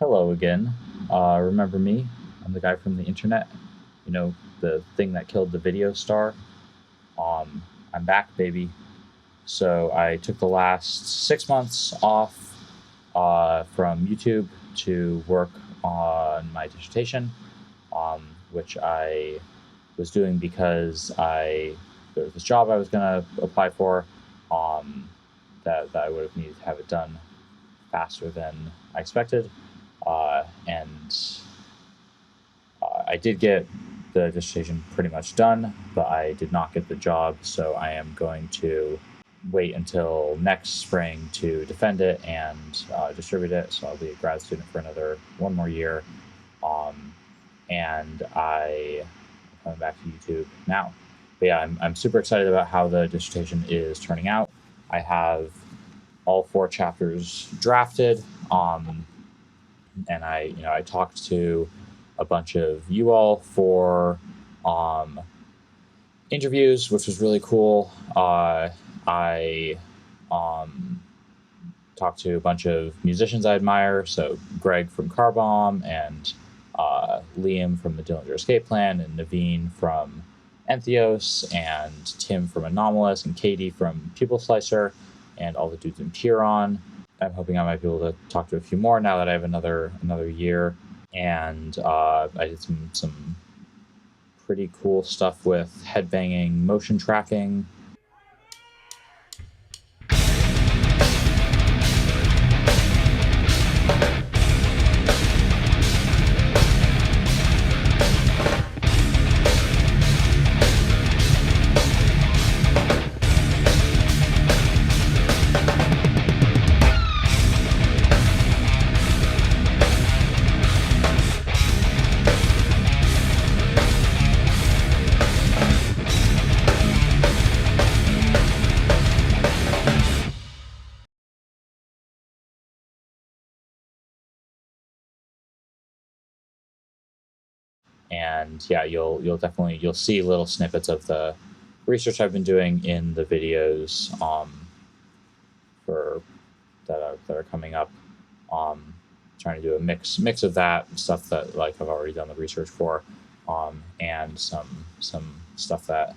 Hello again. Remember me? I'm the guy from the internet. You know, the thing that killed the video star. I'm back, baby. So I took the last 6 months off from YouTube to work on my dissertation, which I was doing because there was this job I was going to apply for that I would have needed to have it done faster than I expected. And I did get the dissertation pretty much done, but I did not get the job, so I am going to wait until next spring to defend it and distribute it. So I'll be a grad student for one more year, and I'm coming back to YouTube now. But yeah, I'm super excited about how the dissertation is turning out. I have all 4 chapters drafted, and I talked to a bunch of you all for interviews, which was really cool. I talked to a bunch of musicians I admire, so Greg from Carbomb and Liam from the Dillinger Escape Plan and Naveen from Entheos and Tim from Anomalous and Katie from Pupil Slicer and all the dudes in Puron. I'm hoping I might be able to talk to a few more now that I have another year. And I did some pretty cool stuff with headbanging motion tracking. And yeah, you'll definitely see little snippets of the research I've been doing in the videos for that are coming up. Trying to do a mix of that stuff that like I've already done the research for, and some stuff that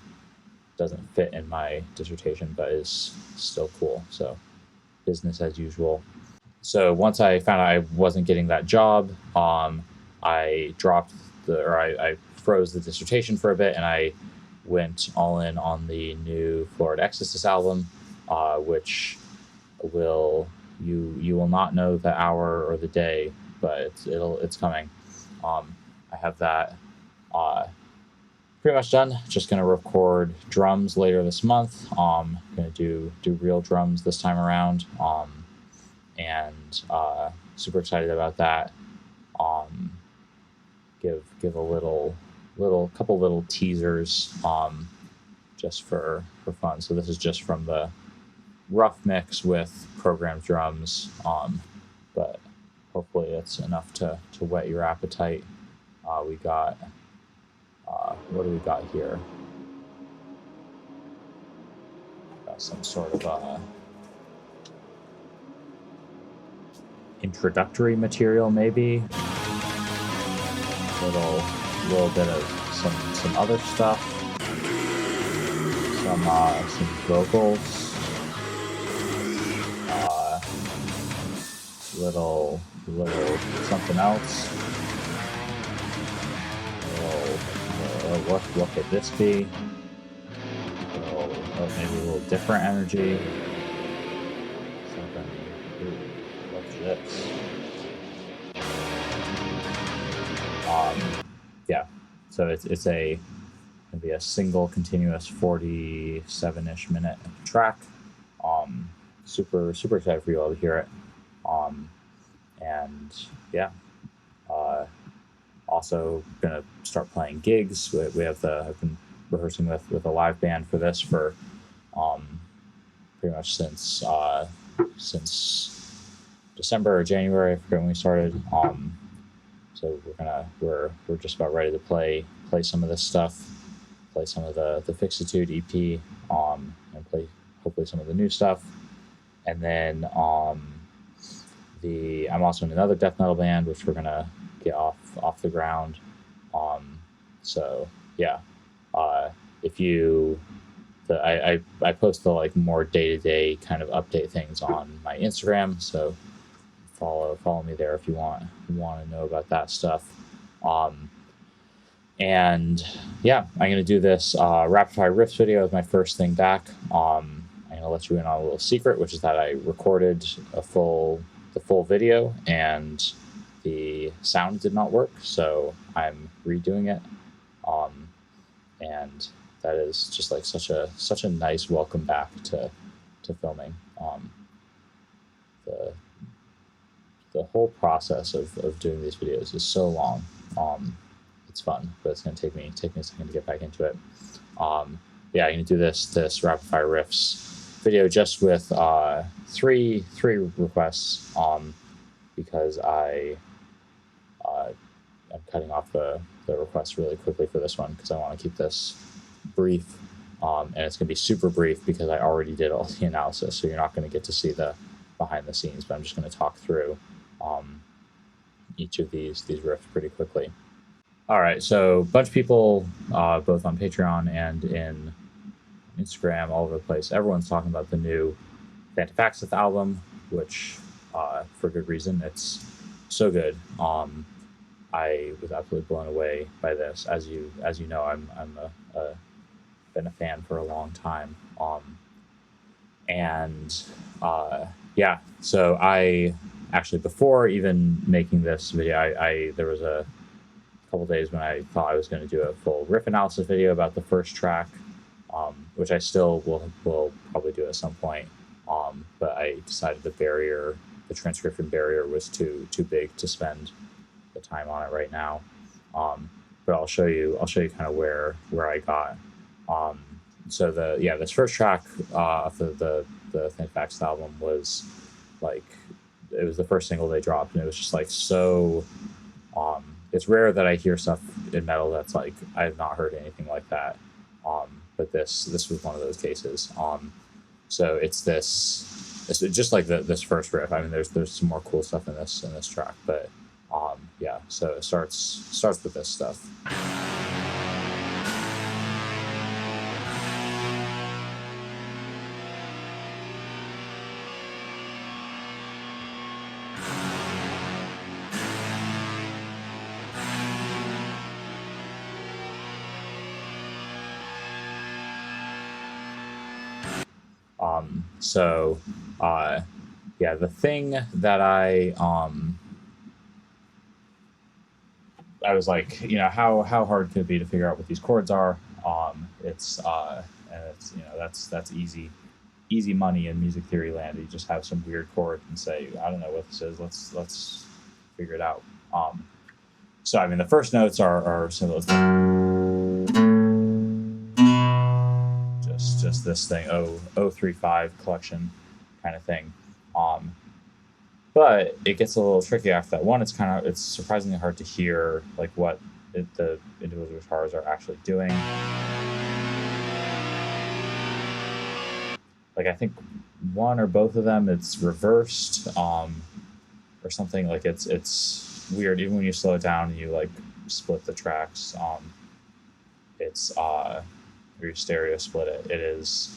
doesn't fit in my dissertation but is still cool. So business as usual. So once I found out I wasn't getting that job, I froze the dissertation for a bit, and I went all in on the new Florida Exorcist album, which you will not know the hour or the day, but it's coming. I have that pretty much done. Just gonna record drums later this month. Gonna do real drums this time around, and super excited about that. Give a couple little teasers, just for fun. So this is just from the rough mix with programmed drums, but hopefully it's enough to whet your appetite. We got what do we got here? Got some sort of introductory material, maybe. Little bit of some other stuff, some vocals, little something else. What could this be? Maybe a little different energy. Something. Ooh, what's this? Yeah, so it's gonna be a single continuous 47-ish minute track. Super excited for you all to hear it. And yeah, also gonna start playing gigs. I've been rehearsing with a live band for this for pretty much since December or January. I forget when we started. So we're just about ready to play some of this stuff, play some of the Fixitude EP, and play hopefully some of the new stuff, and then I'm also in another death metal band, which we're gonna get off the ground. So yeah, if you I post the like more day-to-day kind of update things on my Instagram, so follow me there if you want to know about that stuff. And yeah, I'm gonna do this rapid fire riffs video as my first thing back. I'm gonna let you in on a little secret, which is that I recorded the full video and the sound did not work, so I'm redoing it. And that is just like such a nice welcome back to filming. The whole process of doing these videos is so long. It's fun, but it's gonna take me a second to get back into it. Yeah, I'm gonna do this rapid fire riffs video just with three requests, because I'm cutting off the requests really quickly for this one because I want to keep this brief, and it's going to be super brief because I already did all the analysis, so you're not going to get to see the behind the scenes, but I'm just going to talk through each of these riffs pretty quickly. All right, so a bunch of people, both on Patreon and in Instagram, all over the place, everyone's talking about the new Thantifaxath album, which, for good reason, it's so good. I was absolutely blown away by this. As you know, I'm been a fan for a long time. Yeah, so I actually, before even making this video, I there was a couple days when I thought I was going to do a full riff analysis video about the first track, which I still will probably do at some point. But I decided the transcription barrier was too big to spend the time on it right now. But I'll show you kind of where I got. So this first track of the Thantifaxath album was like, it was the first single they dropped, and it was just like so. It's rare that I hear stuff in metal that's like I have not heard anything like that. But this was one of those cases. So it's just like this first riff. I mean, there's some more cool stuff in this track, but yeah. So it starts with this stuff. So yeah, the thing that I was like, how hard could it be to figure out what these chords are? It's that's easy money in music theory land. You just have some weird chord and say, I don't know what this is. Let's figure it out. So I mean, the first notes are simple. Just this thing, 035 collection kind of thing. But it gets a little tricky after that. One, it's surprisingly hard to hear like what the individual guitars are actually doing. Like I think one or both of them, it's reversed, or something. Like it's weird. Even when you slow it down and you like split the tracks, it's or you stereo split it, it is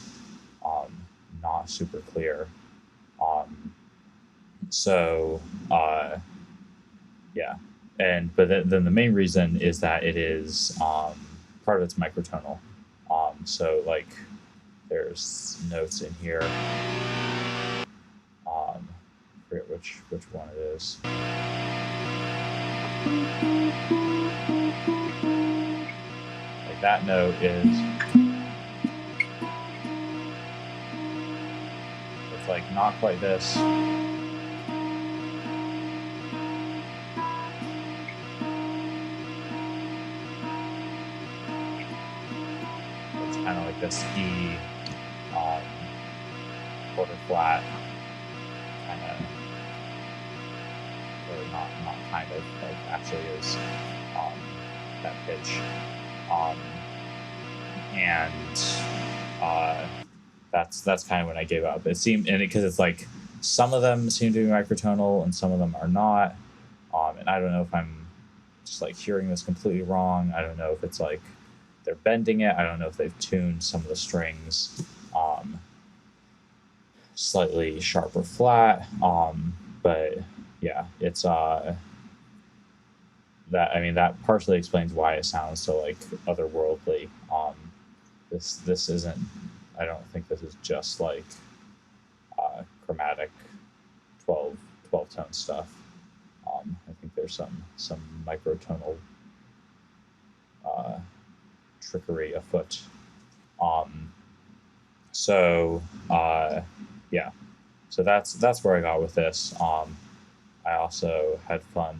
not super clear. So yeah, but then the main reason is that it is part of it's microtonal. So like there's notes in here. I forget which one it is. Like that note is, it's like not quite this. It's kind of like this E quarter flat kind of, or not kind of, like actually is that pitch. And that's kind of when I gave up. It seemed, and because it's like some of them seem to be microtonal and some of them are not. And I don't know if I'm just like hearing this completely wrong. I don't know if it's like they're bending it. I don't know if they've tuned some of the strings slightly sharp or flat. But yeah, it's that partially explains why it sounds so like otherworldly. This isn't. I don't think this is just like chromatic 12 tone stuff. I think there's some microtonal trickery afoot. So yeah, so that's where I got with this. I also had fun,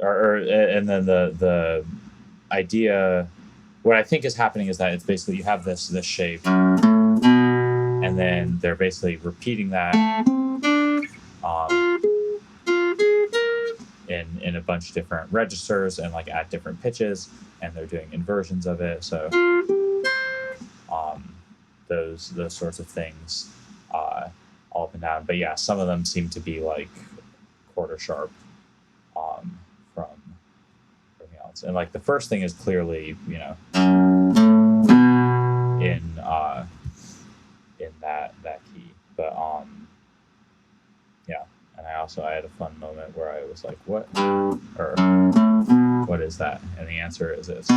and then the idea, what I think is happening is that it's basically you have this shape, and then they're basically repeating that in a bunch of different registers and like at different pitches, and they're doing inversions of it. So those sorts of things, all up and down. But yeah, some of them seem to be like quarter sharp from everything else. And like the first thing is clearly, in that key. But yeah. And I had a fun moment where I was like, what? Or what is that? And the answer is this.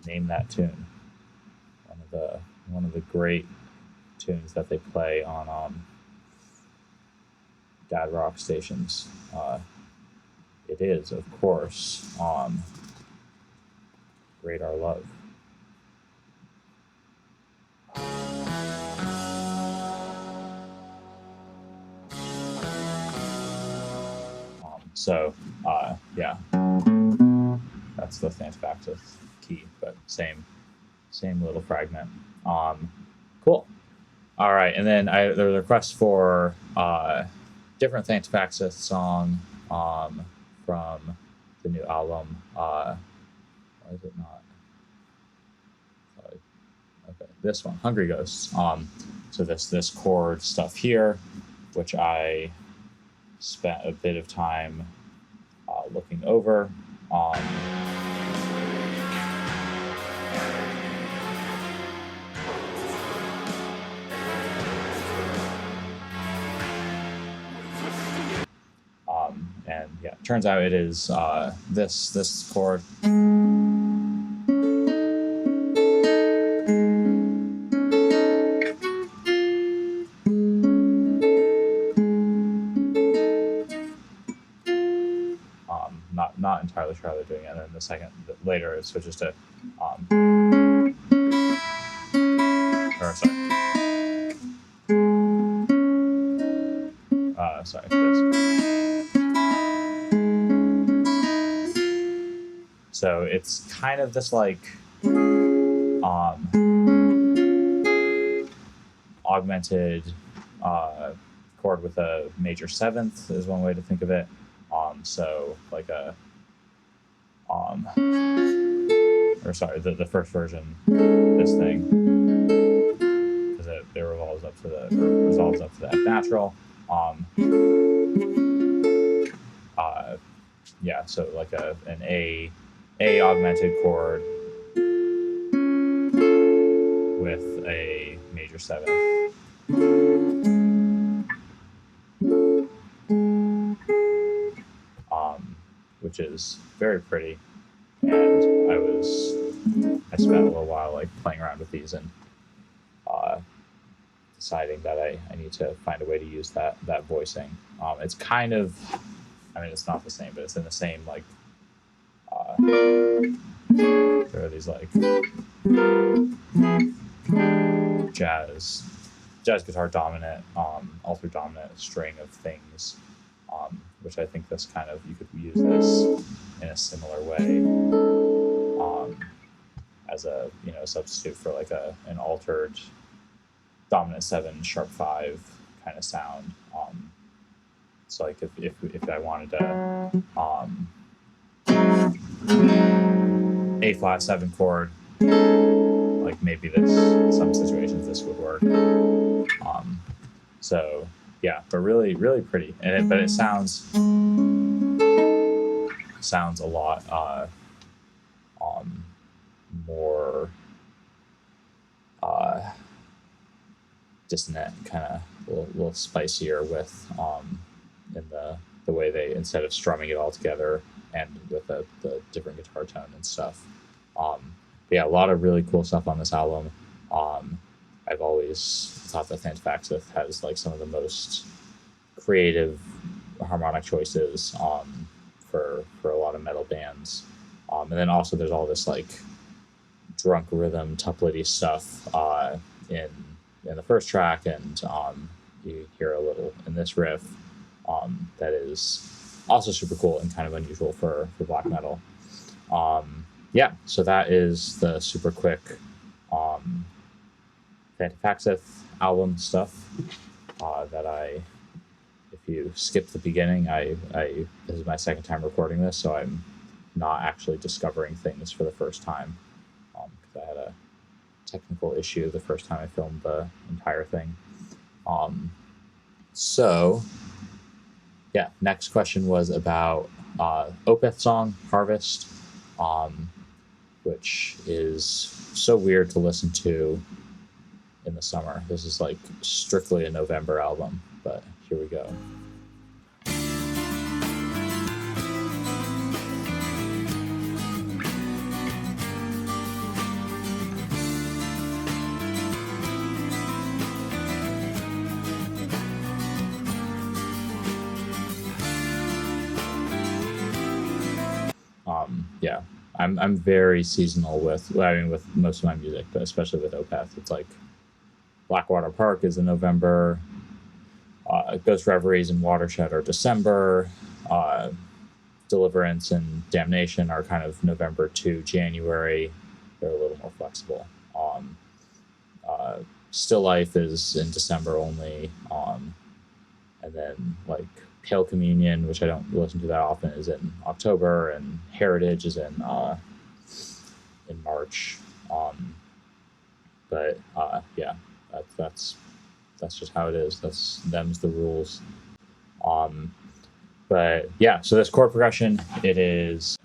Name that tune. One of the great tunes that they play on dad rock stations. It is, of course, Great Our Love. So yeah, that's the Thantifaxath key, but same little fragment. Cool. All right, and then there was a request for different Thantifaxath song from the new album. Why is it not? Sorry. Okay, this one, Hungry Ghosts. So this chord stuff here, which I spent a bit of time looking over. And yeah, it turns out it is this chord. Not entirely sure how they're doing it. And then the second later it switches to sorry, this. So it's kind of this like augmented chord with a major seventh is one way to think of it. So like a the first version, this thing, because it resolves up to the F natural. Yeah, so like an A augmented chord with a major seventh. Which is very pretty, and I spent a little while like playing around with these and deciding that I need to find a way to use that voicing. It's kind of, it's not the same, but it's in the same like there are these like jazz guitar dominant, alto dominant string of things, which I think this kind of, you could use this in a similar way as a substitute for like an altered dominant 7 sharp 5 kind of sound. So like if I wanted to A flat 7 chord, like maybe some situations this would work. So yeah, but really pretty, but it sounds a lot more dissonant, kind of a little spicier with in the way they, instead of strumming it all together and with the different guitar tone and stuff. Yeah, a lot of really cool stuff on this album. I've always thought that Thantifaxath has like some of the most creative harmonic choices for a lot of metal bands. And then also there's all this like drunk rhythm tuplety stuff in the first track, and you hear a little in this riff that is also super cool and kind of unusual for black metal. Yeah, so that is the super quick Thantifaxath album stuff that if you skip the beginning, this is my second time recording this, so I'm not actually discovering things for the first time, because I had a technical issue the first time I filmed the entire thing. So yeah, next question was about Opeth song Harvest, which is so weird to listen to in the summer. This is like strictly a November album, but here we go. Yeah, I'm very seasonal with most of my music, but especially with Opeth. It's like Blackwater Park is in November, Ghost Reveries and Watershed are December, Deliverance and Damnation are kind of November to January. They're a little more flexible. Still Life is in December only, and then like Pale Communion, which I don't listen to that often, is in October, and Heritage is in March. But yeah, that's just how it is. Them's the rules. But yeah, so this chord progression, it is.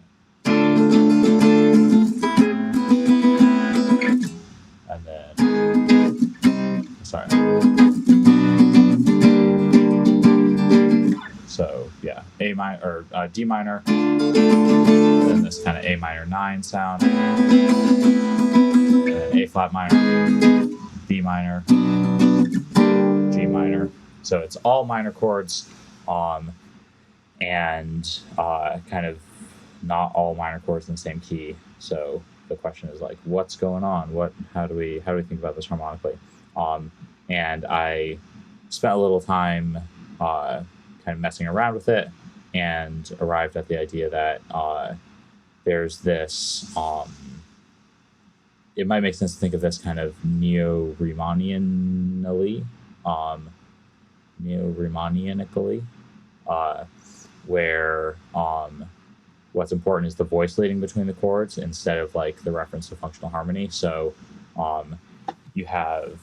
And then, sorry. So yeah, A minor or D minor, then this kind of A minor 9 sound, and then A flat minor, B minor, G minor. So it's all minor chords, and kind of not all minor chords in the same key. So the question is like, what's going on? How do we think about this harmonically? And I spent a little time kind of messing around with it, and arrived at the idea that there's this. It might make sense to think of this kind of neo-Riemannianically, where what's important is the voice leading between the chords instead of like the reference to functional harmony. So you have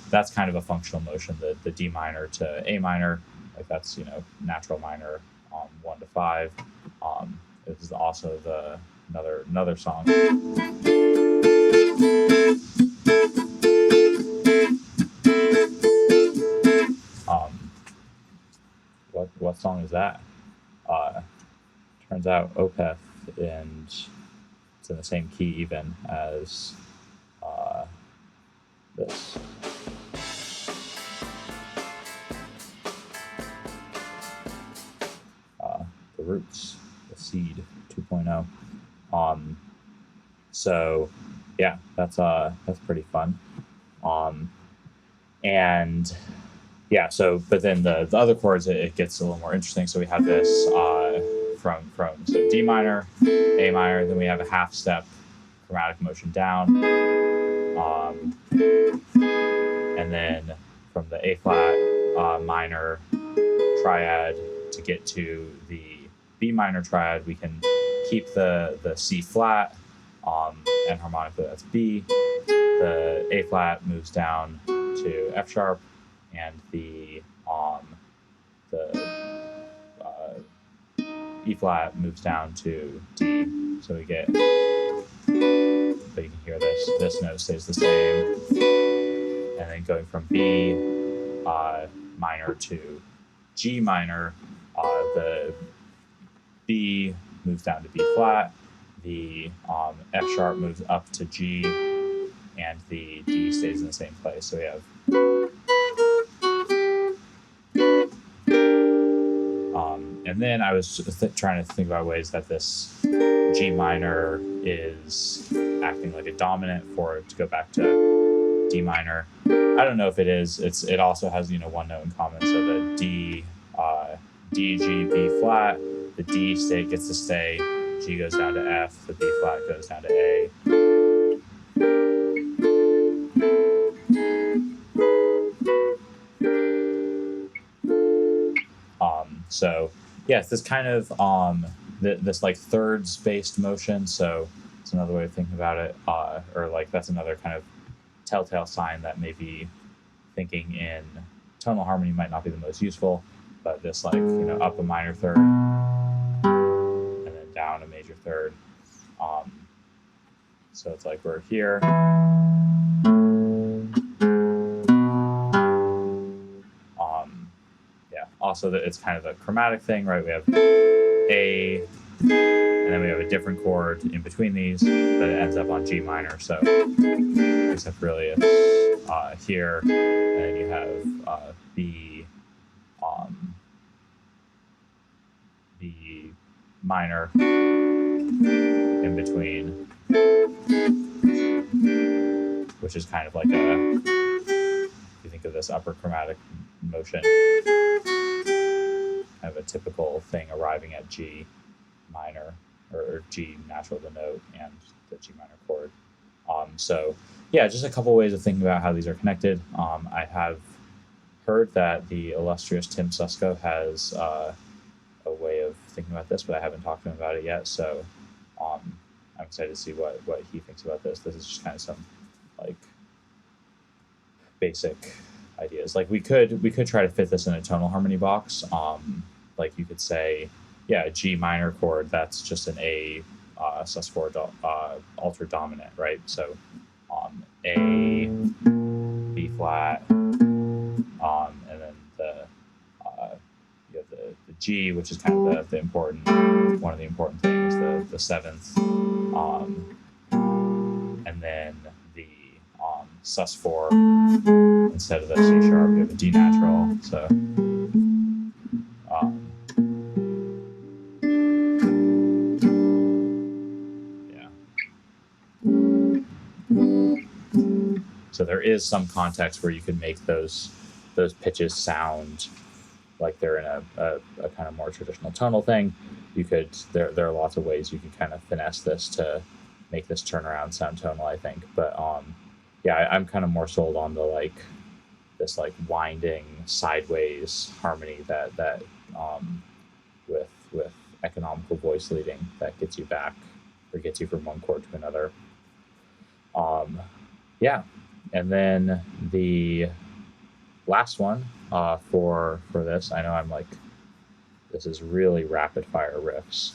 that's kind of a functional motion, the D minor to A minor, like that's, natural minor 1 to 5. This is also another song. What song is that? Turns out Opeth, and it's in the same key even as this. The Roots, the Seed 2.0. So yeah, that's pretty fun. And yeah, so but then the other chords, it gets a little more interesting. So we have this from so D minor, A minor, then we have a half step chromatic motion down, and then from the A flat minor triad to get to the B minor triad, we can keep the C flat, and harmonically that's B. The A flat moves down to F sharp, and the E flat moves down to D. So we get, but you can hear this note stays the same. And then going from B minor to G minor, the B moves down to B flat, the F sharp moves up to G, and the D stays in the same place. So we have and then I was trying to think about ways that this G minor is acting like a dominant for it to go back to D minor. I don't know if it is. It also has one note in common. So the D, D, G, B flat. The D gets to stay. G goes down to F. The B flat goes down to A. So yeah, it's this kind of this like thirds based motion. So it's another way of thinking about it, or like that's another kind of telltale sign that maybe thinking in tonal harmony might not be the most useful, but this like up a minor third and then down a major third. So it's like we're here. Also, that it's kind of a chromatic thing, right? We have A, and then we have a different chord in between these that ends up on G minor. So, except really it's here, and then you have B, B minor in between, which is kind of like if you think of this upper chromatic motion, kind of a typical thing arriving at G minor, or G natural, the note, and the G minor chord. So yeah, just a couple ways of thinking about how these are connected. I have heard that the illustrious Tim Susko has a way of thinking about this, but I haven't talked to him about it yet. So I'm excited to see what he thinks about this. This is just kind of some like basic ideas. Like we could try to fit this in a tonal harmony box. Like you could say, yeah, a G minor chord, that's just an A sus4 altered dominant, right? So A, B flat, and then you have the G, which is kind of the important, one of the important things, the seventh, and then the sus4 instead of the C sharp, you have a D natural. So so there is some context where you can make those pitches sound like they're in a kind of more traditional tonal thing. You could there are lots of ways you can kind of finesse this to make this turnaround sound tonal, I think. But yeah, I'm kind of more sold on the like this like winding sideways harmony that with economical voice leading that gets you back or gets you from one chord to another. Yeah, and then the last one for this, I know I'm like, this is really rapid fire riffs,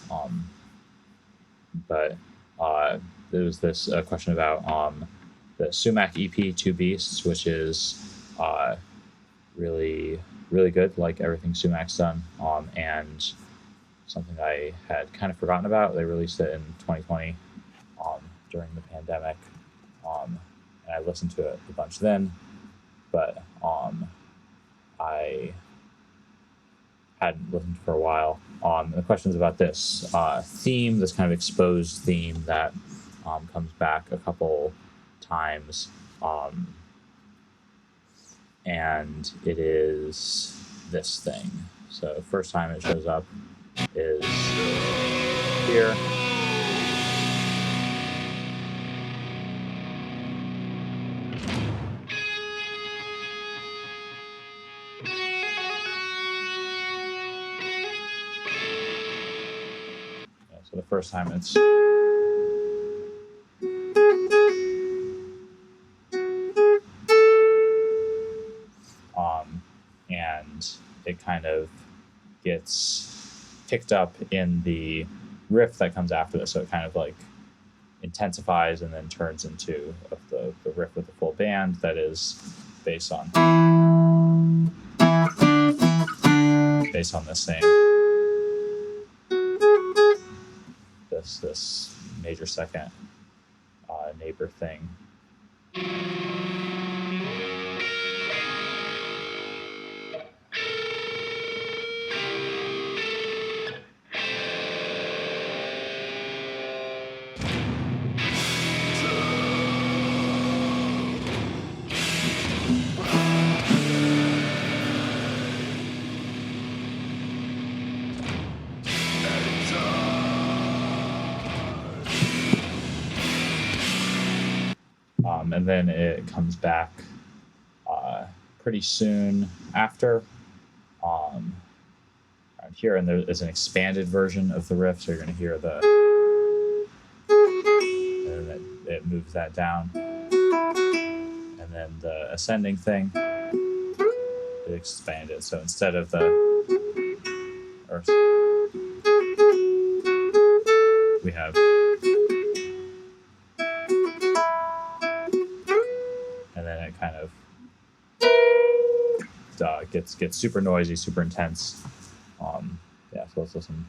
but there was this question about the Sumac EP Two Beasts, which is really good, like everything Sumac's done, and something I had kind of forgotten about. They released it in 2020 during the pandemic, and I listened to it a bunch then, but I hadn't listened for a while. The questions about this theme, this kind of exposed theme that comes back a couple times, and it is this thing. So first time it shows up is here. first time it's and it kind of gets picked up in the riff that comes after this, so it kind of like intensifies and then turns into the riff with the full band that is based on this same this major second neighbor thing. And then it comes back pretty soon after around here, and there is an expanded version of the riff, so you're going to hear the, and then it moves that down, and then the ascending thing, it expanded, so instead of the, we have, and then it kind of gets super noisy, super intense. Yeah, so let's listen.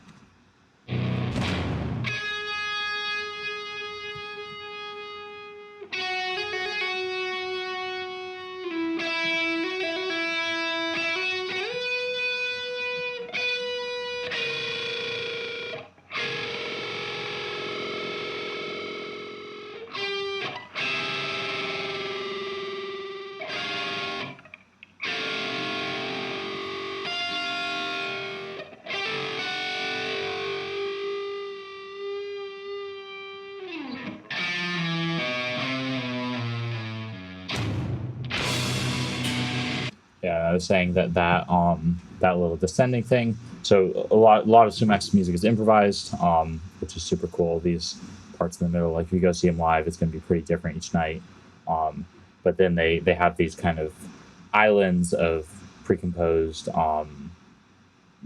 Yeah, I was saying that little descending thing. So a lot of Sumac's music is improvised, which is super cool. These parts in the middle, like if you go see them live, it's going to be pretty different each night. But then they have these kind of islands of pre-composed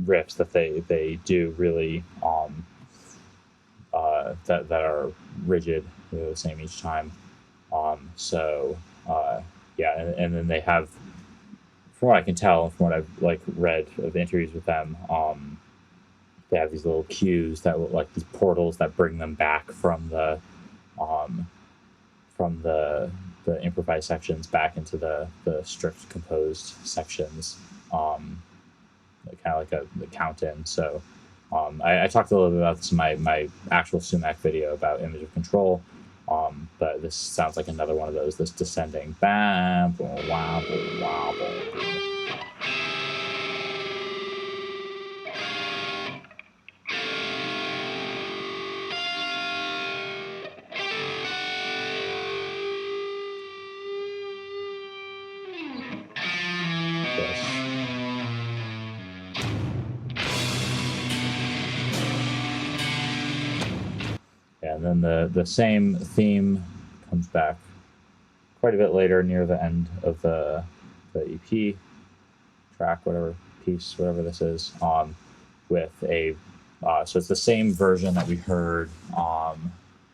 riffs that they do really that are rigid, the same each time. Yeah, and then they have, from what I can tell, from what I've like read of interviews with them, they have these little cues that look like these portals that bring them back from the improvised sections back into the strict composed sections, kind of like the count-in. So I talked a little bit about this in my actual Sumac video about Image of Control, but this sounds like another one of those, this descending bam, boom, wow, boom, wow, boom. And then the same theme comes back quite a bit later, near the end of the EP track, whatever this is, with a so it's the same version that we heard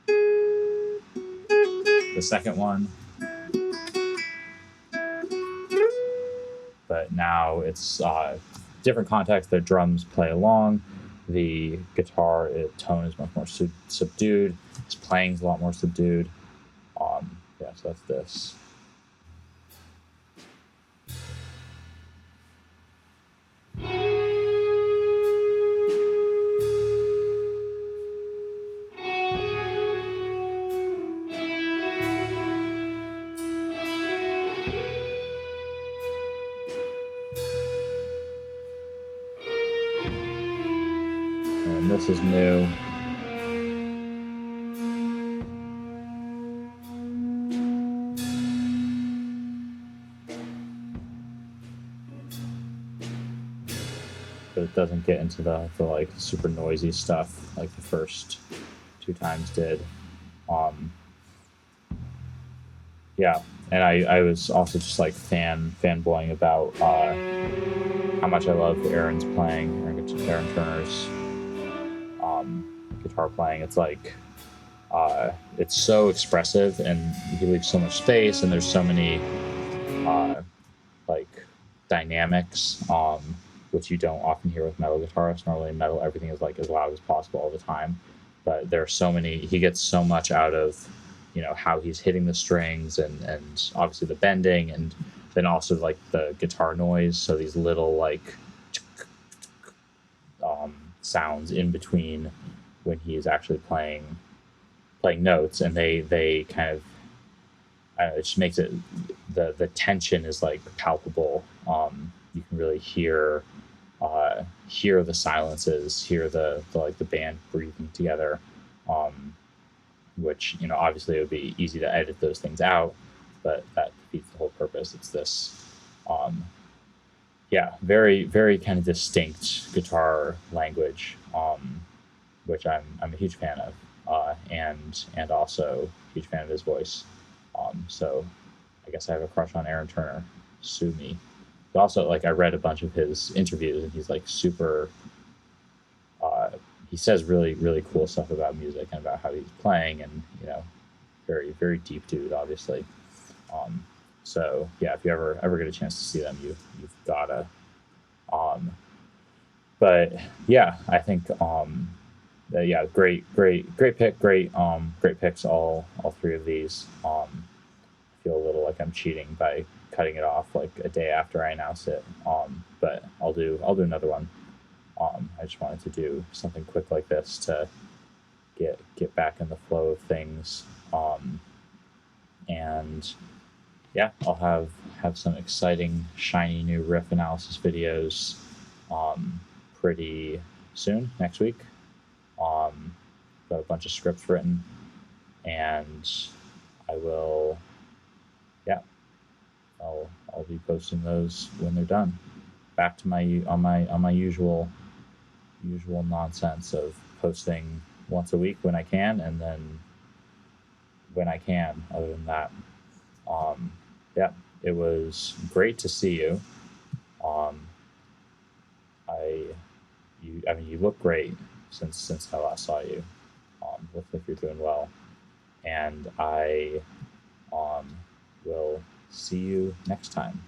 the second one, but now it's different context. The drums play along. The guitar tone is much more subdued. His playing's a lot more subdued. Yeah, so that's this. And this is new. it doesn't get into the like super noisy stuff like the first 2 times did. Um, yeah, and I was also just like fanboying about how much I love Aaron Turner's guitar playing. It's like it's so expressive, and he leaves so much space, and there's so many like dynamics, which you don't often hear with metal guitarists. Normally, in metal, everything is like as loud as possible all the time, but there are so many. He gets so much out of, how he's hitting the strings, and obviously the bending, and then also like the guitar noise. So these little like sounds in between when he's actually playing notes, and they kind of, it just makes it, the tension is like palpable. You can really hear the silences, hear the like the band breathing together, which obviously it would be easy to edit those things out, but that defeats the whole purpose. It's this very very kind of distinct guitar language, which I'm a huge fan of, and also a huge fan of his voice. So I guess I have a crush on Aaron Turner. Sue me. But also, like, I read a bunch of his interviews, and he's like super. He says really really cool stuff about music and about how he's playing, and very very deep dude, obviously. So yeah, if you ever get a chance to see them, you've gotta. But yeah, I think yeah, great pick, great picks, all three of these. I feel a little like I'm cheating by cutting it off like a day after I announce it. But I'll do another one. I just wanted to do something quick like this to get back in the flow of things. And yeah, I'll have some exciting shiny new riff analysis videos pretty soon, next week. Got a bunch of scripts written, and I will, yeah, I'll be posting those when they're done. Back to my usual nonsense of posting once a week when I can, and then when I can. Other than that, yeah, it was great to see you. I mean, you look great since I last saw you. Looks like you're doing well, and I will see you next time.